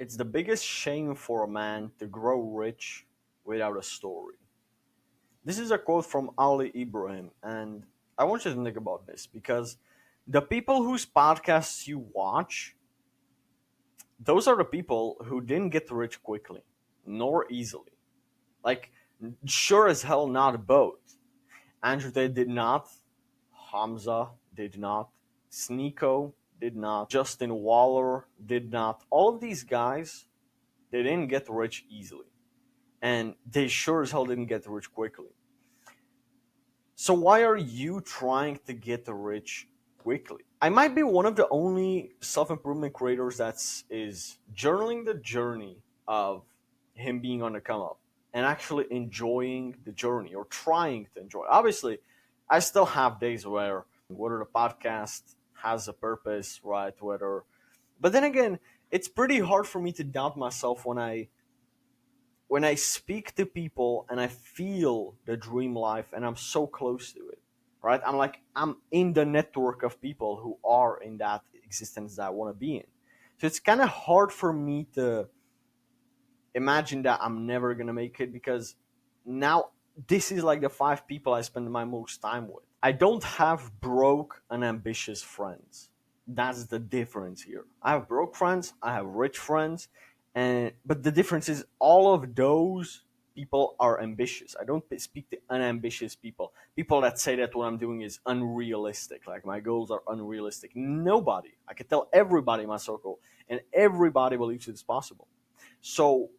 It's the biggest shame for a man to grow rich without a story. This is a quote from Ali Ibrahim, and I want you to think about this because the people whose podcasts you watch, those are the people who didn't get rich quickly, nor easily. Like, sure as hell not both. Andrew Tate did not, Hamza did not, Sneeko did not, Justin Waller did not. All of these guys, they didn't get rich easily. And they sure as hell didn't get rich quickly. So why are you trying to get rich quickly? I might be one of the only self-improvement creators that's is journaling the journey of him being on the come up and actually enjoying the journey or trying to enjoy. Obviously, I still have days whether the podcast has a purpose, right? Whether, but then again, it's pretty hard for me to doubt myself when I speak to people and I feel the dream life and I'm so close to it, right? I'm in the network of people who are in that existence that I want to be in. So it's kind of hard for me to imagine that I'm never going to make it because now this is like the five people I spend my most time with. I don't have broke and ambitious friends. That's the difference here. I have broke friends, I have rich friends, and but the difference is all of those people are ambitious. I don't speak to unambitious people. People that say that what I'm doing is unrealistic, like my goals are unrealistic. Nobody. I can tell everybody in my circle, and everybody believes it's possible. So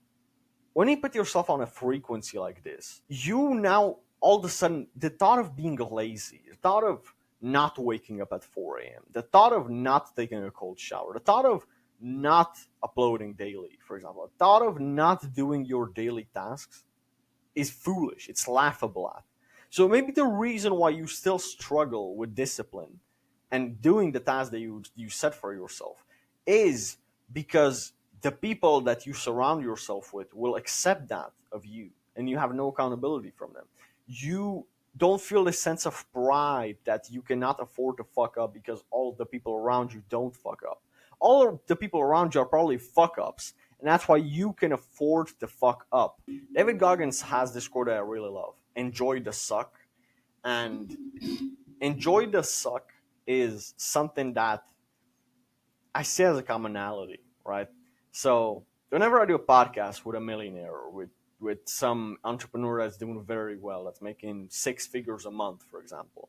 when you put yourself on a frequency like this, you now all of a sudden the thought of being lazy, the thought of not waking up at 4 a.m., the thought of not taking a cold shower, the thought of not uploading daily, for example, the thought of not doing your daily tasks is foolish. It's laughable at. So maybe the reason why you still struggle with discipline and doing the tasks that you set for yourself is because the people that you surround yourself with will accept that of you and you have no accountability from them. You don't feel the sense of pride that you cannot afford to fuck up because all the people around you don't fuck up. All of the people around you are probably fuck ups, and that's why you can afford to fuck up. David Goggins has this quote that I really love: enjoy the suck. And enjoy the suck is something that I see as a commonality, right? So whenever I do a podcast with a millionaire or with some entrepreneur that's doing very well, that's making six figures a month, for example,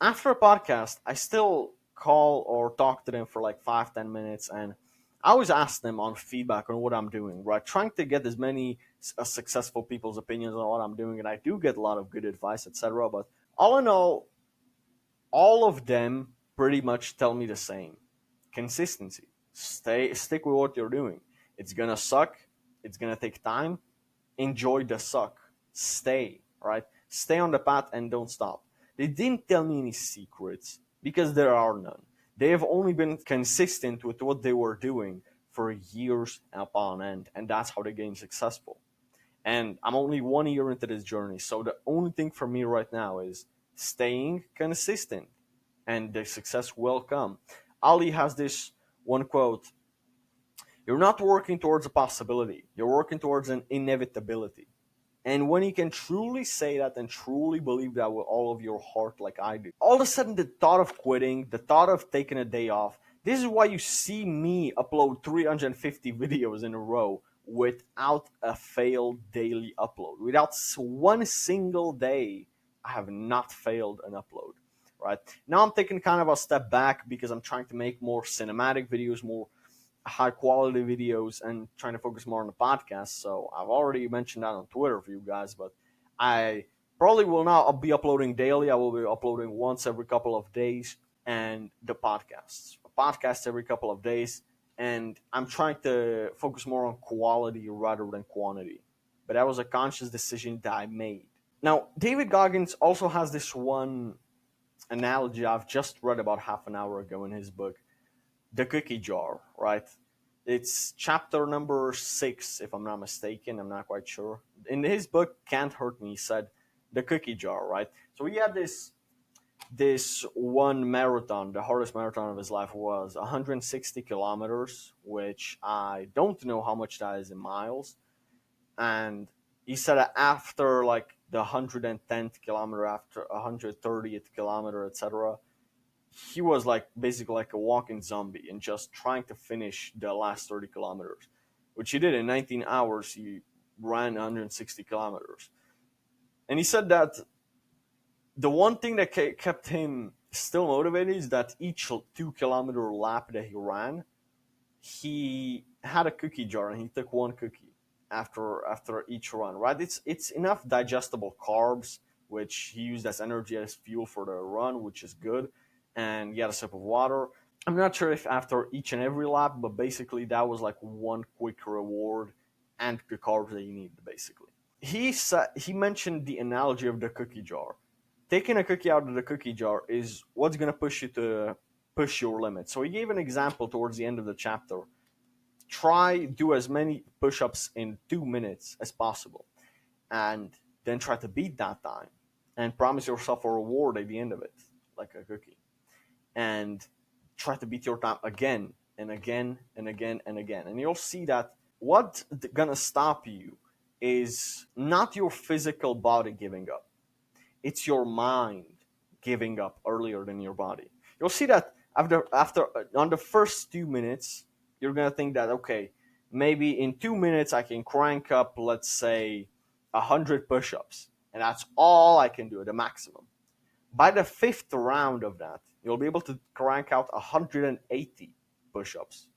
after a podcast, I still call or talk to them for like 5-10 minutes, and I always ask them on feedback on what I'm doing, right? Trying to get as many successful people's opinions on what I'm doing, and I do get a lot of good advice, etc. But all in all of them pretty much tell me the same: consistency. Stick with what you're doing. It's gonna suck. It's gonna take time. Enjoy the suck. Stay, right? Stay on the path and don't stop. They didn't tell me any secrets because there are none. They have only been consistent with what they were doing for years upon end, and that's how they gain successful. And I'm only 1 year into this journey, so the only thing for me right now is staying consistent, and the success will come. Ali has this one quote: you're not working towards a possibility, you're working towards an inevitability. And when you can truly say that and truly believe that with all of your heart, like I do, all of a sudden the thought of quitting, the thought of taking a day off, this is why you see me upload 350 videos in a row without a failed daily upload. Without one single day, I have not failed an upload. Right now, I'm taking kind of a step back because I'm trying to make more cinematic videos, more high quality videos, and trying to focus more on the podcast. So I've already mentioned that on Twitter for you guys, but I probably will not be uploading daily. I will be uploading once every couple of days, and the podcasts, a podcast every couple of days. And I'm trying to focus more on quality rather than quantity. But that was a conscious decision that I made. Now, David Goggins also has this one analogy I've just read about half an hour ago in his book, The Cookie Jar, right? It's chapter number 6, if I'm not mistaken. I'm not quite sure. In his book, Can't Hurt Me, he said the cookie jar, right? So he had this this one marathon, the hardest marathon of his life, was 160 kilometers, which I don't know how much that is in miles. And he said that after like the 110th kilometer, after 130th kilometer, etc., he was like basically like a walking zombie and just trying to finish the last 30 kilometers, which he did in 19 hours. He ran 160 kilometers. And he said that the one thing that kept him still motivated is that each 2 kilometer lap that he ran, he had a cookie jar and he took one cookie after each run. Right? It's enough digestible carbs, which he used as energy as fuel for the run, which is good. And he had a sip of water. I'm not sure if after each and every lap, but basically that was like one quick reward and the carbs that you needed. Basically, he mentioned the analogy of the cookie jar. Taking a cookie out of the cookie jar is what's going to push you to push your limit. So he gave an example towards the end of the chapter. Try do as many push-ups in 2 minutes as possible, and then try to beat that time, and promise yourself a reward at the end of it, like a cookie, and try to beat your time again and again and again and again, and you'll see that what's gonna stop you is not your physical body giving up, it's your mind giving up earlier than your body. You'll see that after on the first 2 minutes, you're gonna think that okay, maybe in 2 minutes I can crank up, let's say, 100 push-ups, and that's all I can do, the maximum. By the fifth round of that, you'll be able to crank out 180 push-ups.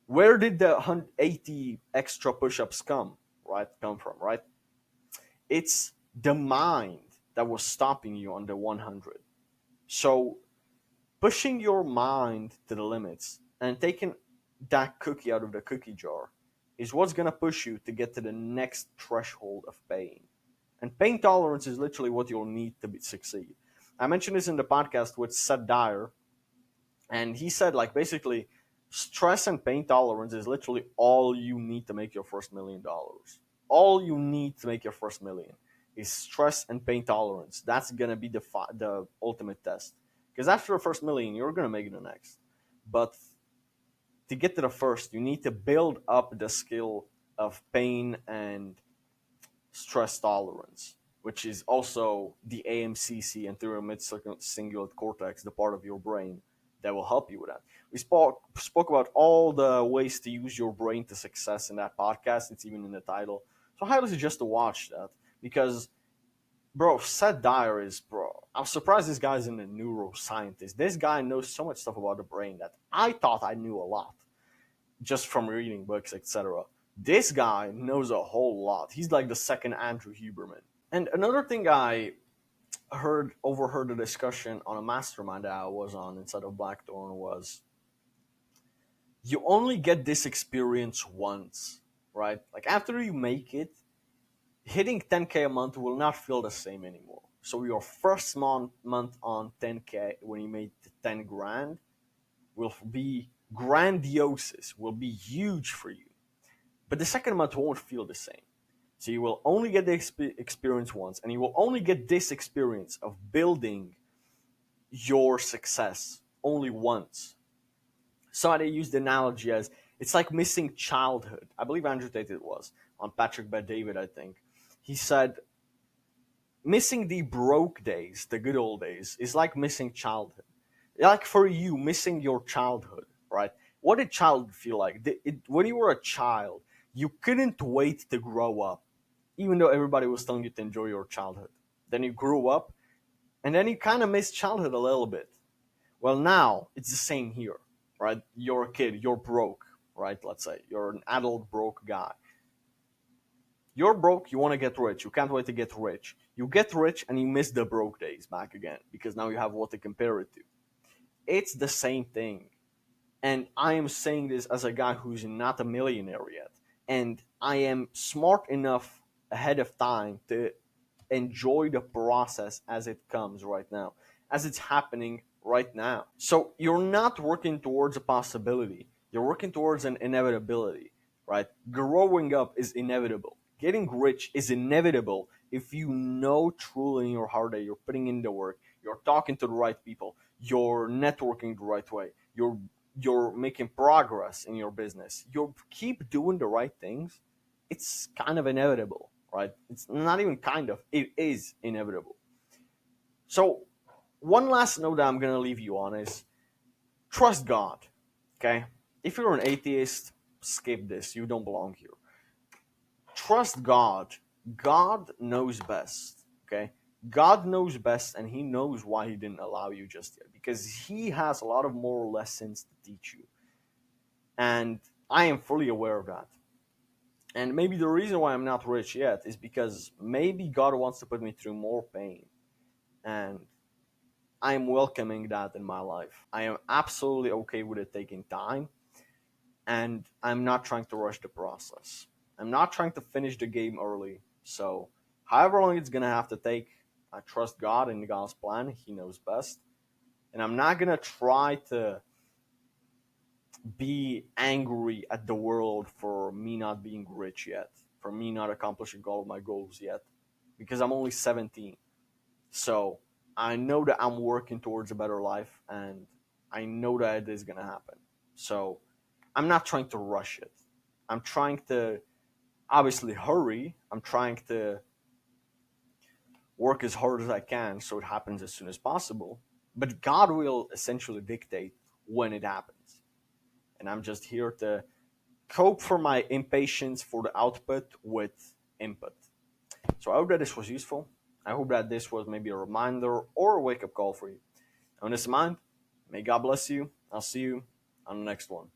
Where did the 180 extra push-ups come from, right? It's the mind that was stopping you on the 100. So pushing your mind to the limits and taking that cookie out of the cookie jar is what's going to push you to get to the next threshold of pain. And pain tolerance is literally what you'll need to succeed. I mentioned this in the podcast with Seth Dyer, and he said, like, basically, stress and pain tolerance is literally all you need to make your first $1 million. All you need to make your first million is stress and pain tolerance. That's gonna be the ultimate test. Because after the first million, you're gonna make the next. But to get to the first, you need to build up the skill of pain and stress tolerance, which is also the AMCC, anterior mid-cingulate cortex, the part of your brain that will help you with that. We spoke about all the ways to use your brain to success in that podcast. It's even in the title. So I highly suggest to watch that because, bro, Seth Dyer is, bro. I'm surprised this guy's in a neuroscientist. This guy knows so much stuff about the brain that I thought I knew a lot just from reading books, etc. This guy knows a whole lot. He's like the second Andrew Huberman. And another thing I overheard a discussion on a mastermind that I was on inside of Blackthorn was you only get this experience once, right? Like after you make it, hitting 10K a month will not feel the same anymore. So your first month on 10K when you made 10 grand will be grandiose, will be huge for you. But the second month won't feel the same. So you will only get the experience once, and you will only get this experience of building your success only once. So I use the analogy as it's like missing childhood. I believe Andrew Tate it was on Patrick Bet-David, I think. He said, missing the broke days, the good old days, is like missing childhood. Like for you, missing your childhood, right? What did childhood feel like? When you were a child, you couldn't wait to grow up, even though everybody was telling you to enjoy your childhood. Then you grew up, and then you kind of missed childhood a little bit. Well, now it's the same here, right? You're a kid, you're broke, right? Let's say you're an adult broke guy. You're broke, you want to get rich. You can't wait to get rich. You get rich and you miss the broke days back again because now you have what to compare it to. It's the same thing. And I am saying this as a guy who's not a millionaire yet. And I am smart enough ahead of time to enjoy the process as it comes right now, as it's happening right now. So you're not working towards a possibility, you're working towards an inevitability, right? Growing up is inevitable. Getting rich is inevitable if you know truly in your heart that you're putting in the work, you're talking to the right people, you're networking the right way, you're making progress in your business, you keep doing the right things, it's kind of inevitable, right? It's not even kind of, it is inevitable. So, one last note that I'm going to leave you on is trust God, okay? If you're an atheist, skip this. You don't belong here. Trust God. God knows best, okay? God knows best, and He knows why He didn't allow you just yet, because He has a lot of moral lessons to teach you. And I am fully aware of that. And maybe the reason why I'm not rich yet is because maybe God wants to put me through more pain. And I am welcoming that in my life. I am absolutely okay with it taking time, and I'm not trying to rush the process. I'm not trying to finish the game early. So, however long it's gonna have to take, I trust God and God's plan. He knows best, and I'm not gonna try to be angry at the world for me not being rich yet, for me not accomplishing all of my goals yet, because I'm only 17. So I know that I'm working towards a better life, and I know that it is gonna happen. So I'm not trying to rush it. I'm trying to obviously hurry. I'm trying to work as hard as I can so it happens as soon as possible. But God will essentially dictate when it happens. And I'm just here to cope for my impatience for the output with input. So I hope that this was useful. I hope that this was maybe a reminder or a wake up call for you. On this mind, may God bless you. I'll see you on the next one.